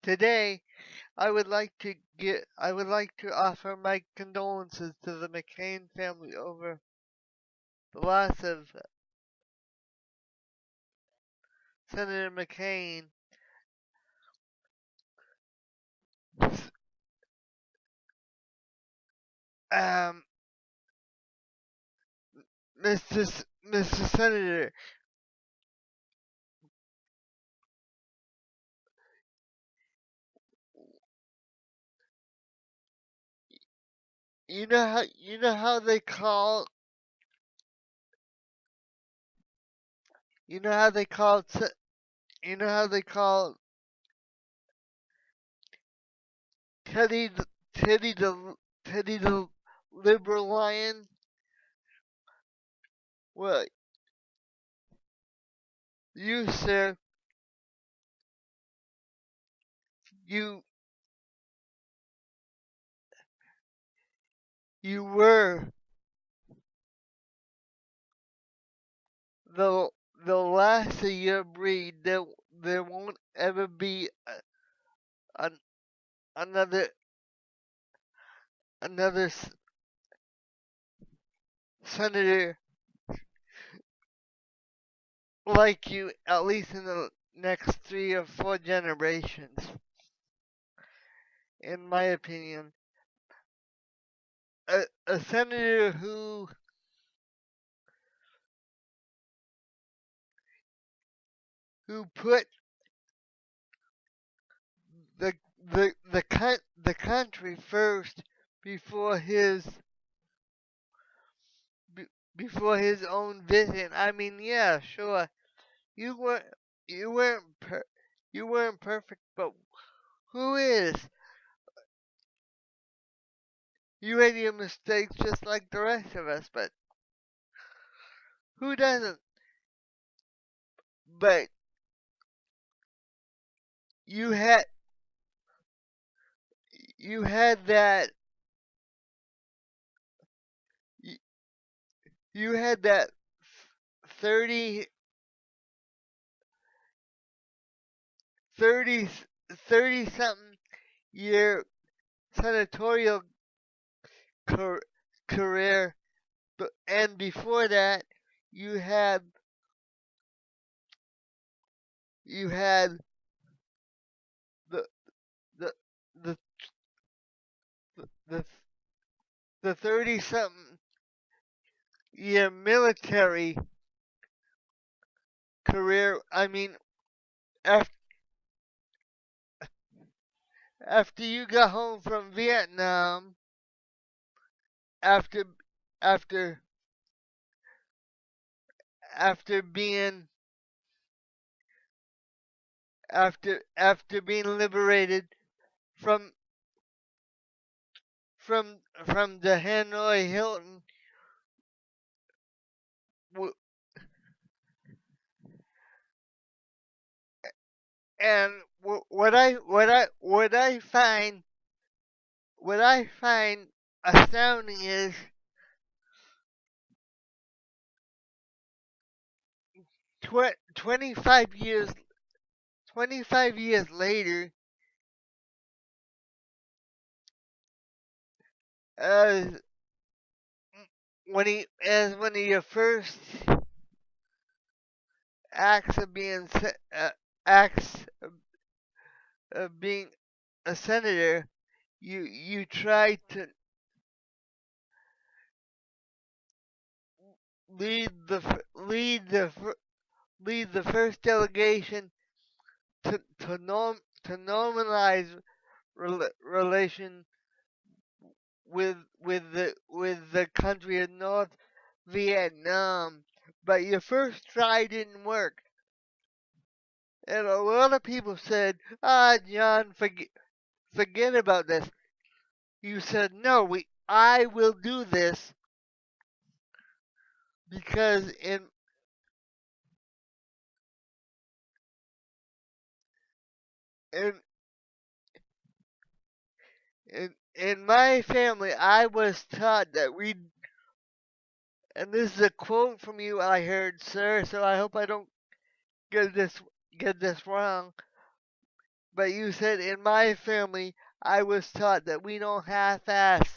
Today, I would like to offer my condolences to the McCain family over the loss of Senator McCain. Um, Mr. Senator, you know how they call you know how they call you know how they call Teddy Teddy the liberal lion. Well, you sir, you you were the the last of your breed. There won't ever be an, another another senator like you, at least in the next 3 or 4 generations, in my opinion. A senator who put the the country first before his before his own vision. I mean, yeah, sure, you weren't you weren't you weren't perfect, but who is? You made your mistakes just like the rest of us, but who doesn't? But you had you had that you had that 30 30 30 something year senatorial career, and before that you had you had the the the the, the 30 something year military career. I mean, after after you got home from Vietnam, after after after being after being liberated from from the Hanoi Hilton, and what I find astounding is 25 years later, as as one of your first acts of being acts of being a senator, you tried to lead the lead the first delegation to normalize relation with the country of North Vietnam, but your first try didn't work, and a lot of people said, "Ah, John, forget about this." You said, "No, I will do this because in in my family, I was taught that we." And this is a quote from you I heard, sir. So I hope I don't get this get this wrong. But you said in my family, I was taught that we don't half-ass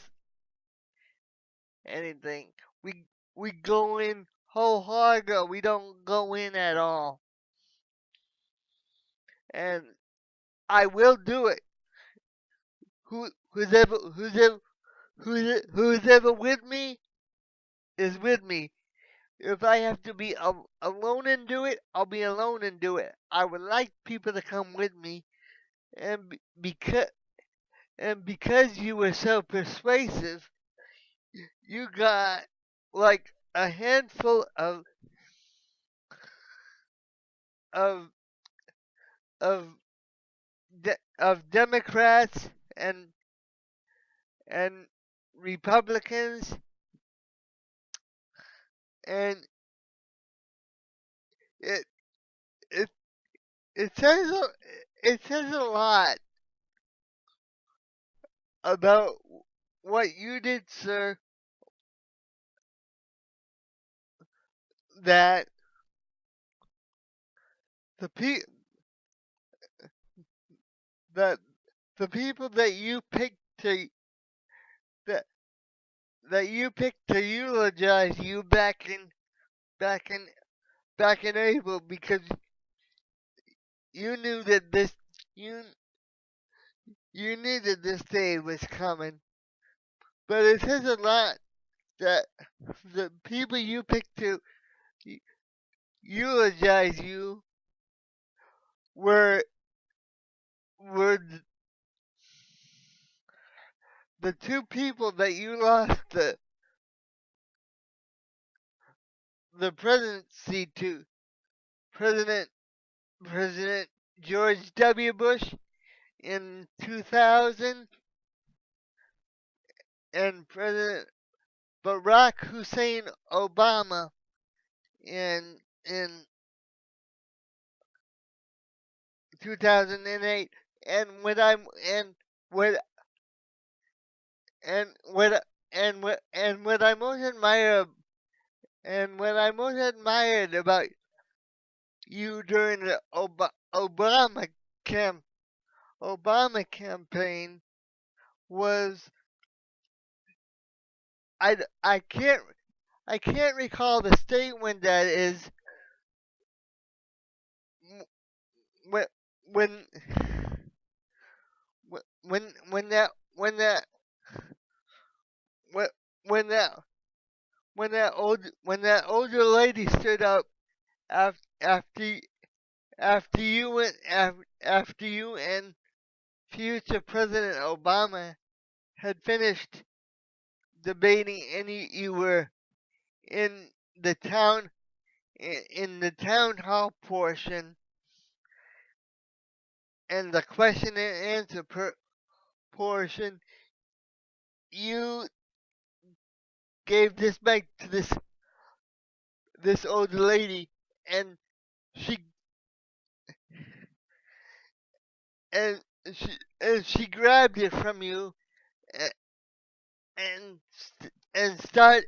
anything. We we go in wholehearted. We don't go in at all. And I will do it. Who's ever with me is with me. If I have to be alone and do it, I'll be alone and do it. I would like people to come with me, and because you were so persuasive, you got like a handful of of of Democrats and Republicans, and it it it says it says a lot about what you did, sir. That the pe that the people that you picked to that that you picked to eulogize you back in back in April, because you knew that you you knew that this day was coming. But it says a lot that the people you picked to eulogize you were were the two people that you lost the presidency to. President President George W. Bush in 2000, and President Barack Hussein Obama in 2008. And what I'm and what and what I most admire and what I most admired about you during the Obama campaign was I, I can't I can't recall the statement that is when when when that when when that when that older lady stood up after after you and future President Obama had finished debating, and you were in the town in the town hall portion, and the question and answer portion, you gave this mic to this old lady, and she and she grabbed it from you, and and and start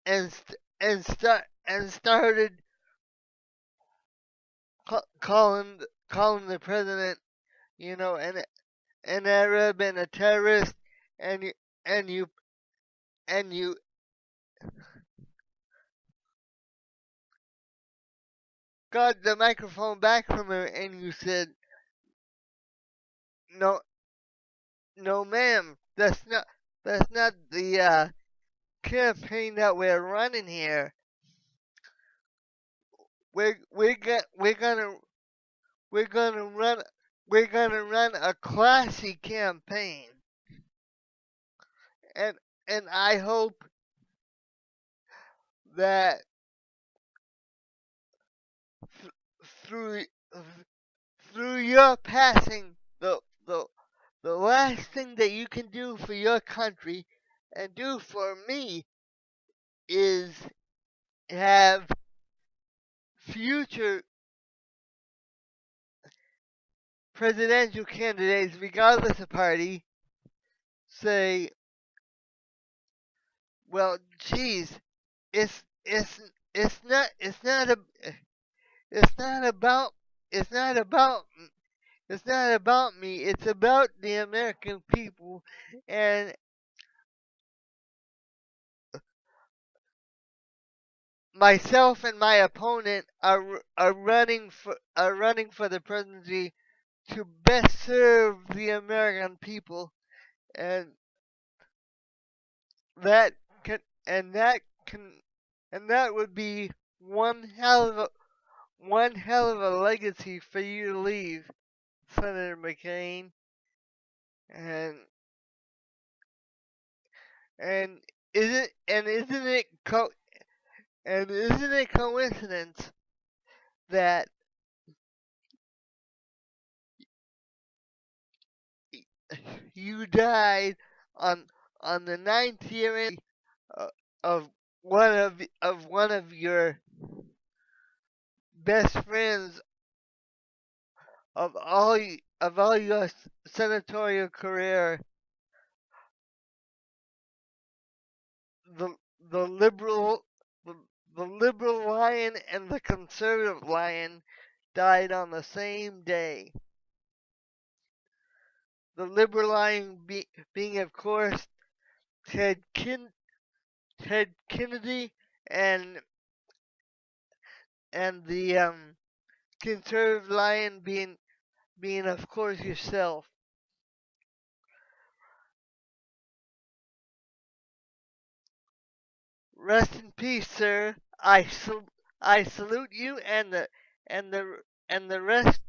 and started calling the president, and that would have been a terrorist, and you and you and you got the microphone back from her, and you said, "No, no, ma'am, that's not the campaign that we're running here. We're gonna we're gonna run a classy campaign, and I hope that through through your passing, the last thing that you can do for your country and do for me is have future presidential candidates, regardless of party, say, well, geez, it's it's it's not it's not a it's not about it's not about me. It's about the American people, and myself and my opponent are running for the presidency to best serve the American people, and that can and that can and that would be one hell of a legacy for you to leave, Senator McCain. And and isn't it isn't it coincidence that you died on the ninth year uh, of one of your best friends of all your senatorial career, the the liberal the, the liberal lion and the conservative lion died on the same day. The liberal lion being, of course, Ted Ted Kennedy, and the conservative lion being, of course, yourself. Rest in peace, sir. I salute you and the and the rest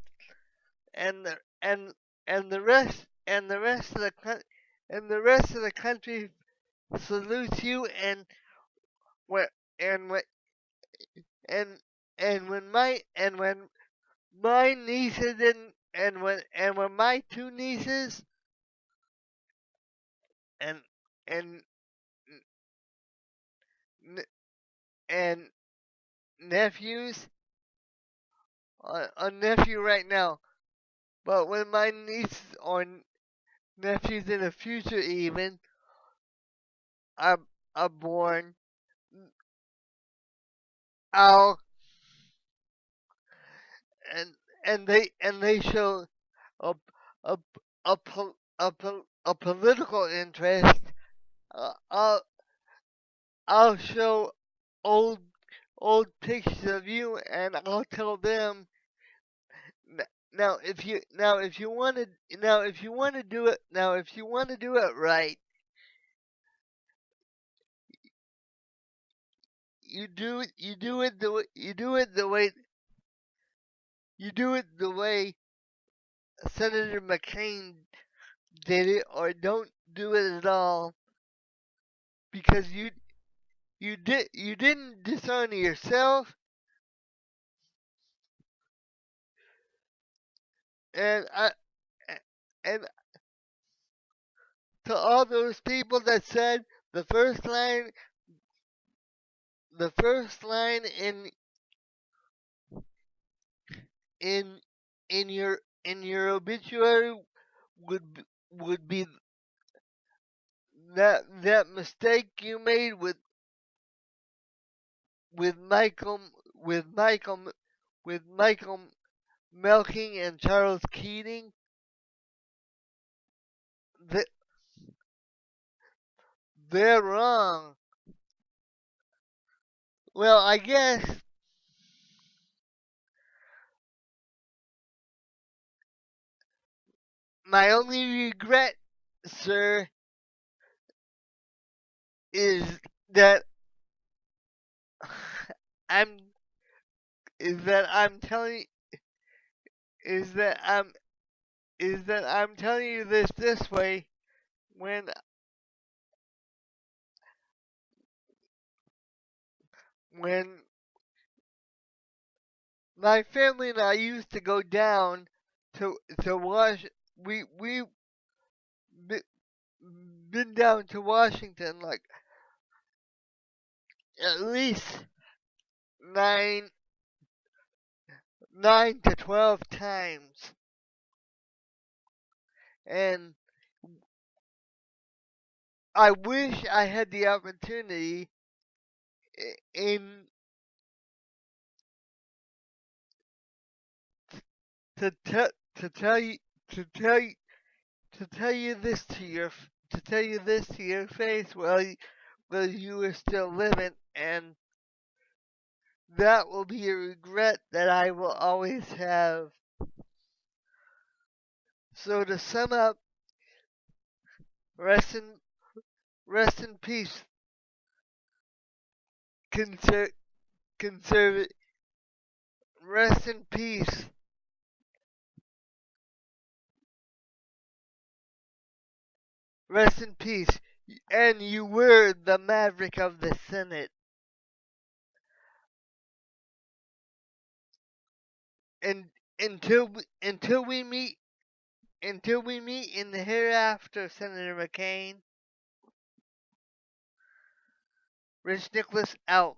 and the and the rest of the rest of the country salutes you, when and when and when my nieces and when my two nieces and and and nephews, a nephew right now, but when my nieces or nephews in the future even are born, I'll and and they show a a a political interest. Uh, I'll I'll show old pictures of you, and I'll tell them, if you want to do it, if you want to do it right, you do it the way you do it the way Senator McCain did it, or don't do it at all, because you didn't dishonor yourself, and and to all those people that said the first line in in in your obituary would be that mistake you made with Michael with Michael with Michael Melking and Charles Keating, that they're wrong. Well, I guess my only regret, sir, is that I'm is that I'm telling is that I'm telling you this way, when when my family and I used to go down to wash we be- been down to Washington like at least nine to 12 times, and I wish I had the opportunity in to tell you to tell you to tell you this to tell you this to your face while you were still living, and that will be a regret that I will always have. So to sum up, rest in rest in peace, conser- conservative. Rest in peace. Rest in peace. And you were the maverick of the Senate. And until we meet in the hereafter, Senator McCain. Rich Nicholas out.